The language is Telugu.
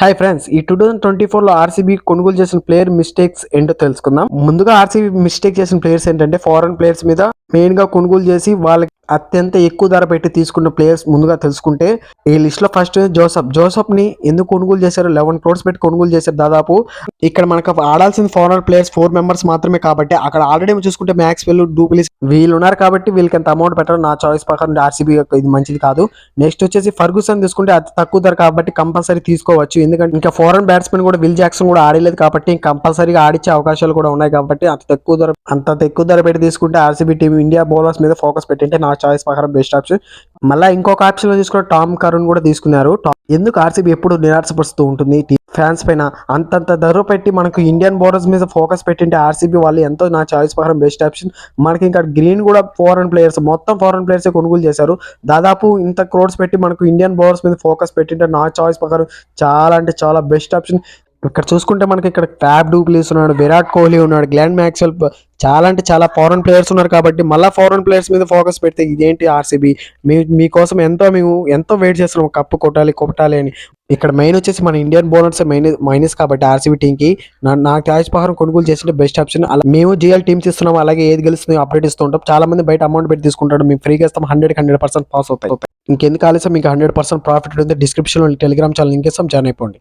హాయ్ ఫ్రెండ్స్, ఈ 2024లో ఆర్సీబీ కొనుగోలు చేసిన ప్లేయర్ మిస్టేక్స్ ఏంటో తెలుసుకుందాం. ముందుగా ఆర్సీబీ మిస్టేక్ చేసిన ప్లేయర్స్ ఏంటంటే ఫారెన్ ప్లేయర్స్ మీద మెయిన్ గా కొనుగోలు చేసి వాళ్ళకి అత్యంత ఎక్కువ ధర పెట్టి తీసుకున్న ప్లేయర్స్ ముందుగా తెలుసుకుంటే, ఈ లిస్ట్ లో ఫస్ట్ జోసఫ్ ని ఎందుకు కొనుగోలు చేశారు? 11 crores పెట్టి కొనుగోలు చేశారు. దాదాపు ఇక్కడ మనకు ఆడాల్సిన ఫారెన్ ప్లేయర్స్ 4 members మాత్రమే కాబట్టి అక్కడ ఆల్రెడీ చూసుకుంటే మ్యాక్స్వెల్, డూప్లిస్ వీళ్ళు ఉన్నారు కాబట్టి వీళ్ళకి ఎంత అమౌంట్ పెట్టడం నా చాయిస్ ప్రకారం ఆర్సీబీ ఇది మంచిది కాదు. నెక్స్ట్ వచ్చేసి ఫర్గూసన్ తీసుకుంటే అతి తక్కువ ధర కాబట్టి కంపల్సరీ తీసుకోవచ్చు. ఎందుకంటే ఇంకా ఫారెన్ బ్యాట్స్మెన్ కూడా విల్ జాక్సన్ కూడా ఆడలేదు కాబట్టి కంపల్సరీగా ఆడిచ్చే అవకాశాలు కూడా ఉన్నాయి కాబట్టి అంత ఎక్కువ ధర పెట్టి తీసుకుంటే ఆర్సీబీ టీం ఇండియా బౌలర్స్ మీద ఫోకస్ పెట్టింటే నా చాయిస్ ప్రకారం బెస్ట్ ఆప్షన్. మళ్ళీ ఇంకొక ఆప్షన్ లో తీసుకున్న టామ్ కరుణ్ కూడా తీసుకున్నారు. ఎందుకు ఆర్సీబీ ఎప్పుడు నిరాశపరుస్తూ ఉంటుంది ఫ్యాన్స్ పైన? అంతంత ధర పెట్టి మనకు ఇండియన్ బౌలర్స్ మీద ఫోకస్ పెట్టింటే ఆర్సీబీ వాళ్ళు ఎంతో నా చాయిస్ ప్రకారం బెస్ట్ ఆప్షన్. మనకి ఇంకా గ్రీన్ కూడా ఫారెన్ ప్లేయర్స్ మొత్తం ఫారెన్ ప్లేయర్స్ కొనుగోలు చేశారు. దాదాపు ఇంత క్రోడ్స్ పెట్టి మనకు ఇండియన్ బౌలర్స్ మీద ఫోకస్ పెట్టింటే నా చాయిస్ ప్రకారం చాలా అంటే చాలా బెస్ట్ ఆప్షన్. ఇక్కడ చూసుకుంటే మనకి ఇక్కడ ఫ్యాబ్ డూప్లిస్ ఉన్నాడు, విరాట్ కోహ్లీ ఉన్నాడు, గ్లెన్ మ్యాక్స్వెల్, చాలా అంటే చాలా ఫారెన్ ప్లేయర్స్ ఉన్నారు కాబట్టి మళ్ళీ ఫారెన్ ప్లేయర్స్ మీద ఫోకస్ పెడితే ఇదేంటి ఆర్సీబీ? మీకోసం మేము ఎంతో వెయిట్ చేస్తున్నాం కప్పు కొట్టాలి అని. ఇక్కడ మెయిన్ వచ్చేసి మన ఇండియన్ బౌలర్స్ మైనస్ కాబట్టి ఆర్సీబీ టీంకి నా చాయిస్ ప్రకారం కొనుగోలు చేసింటే బెస్ట్ ఆప్షన్. అలా మేము జిఎల్ టీమ్స్ ఇస్తున్నాం, అలాగే ఏది గెలుస్తుంది అప్డేట్ ఇస్తూ ఉంటాం. చాలా మంది బయట అమౌంట్ పెట్టి తీసుకుంటాడు, మేము ఫ్రీగా ఇస్తాం. 100% పాస్ అవుతాయి. ఇంకెందుకు ఆలస్యం? మీకు 100% ప్రాఫిట్ ఉంది. డిస్క్రిప్షన్లో టెలిగ్రామ్ ఛానల్ లింక్ ఇస్తాం, జాయిన్ అయిపోండి.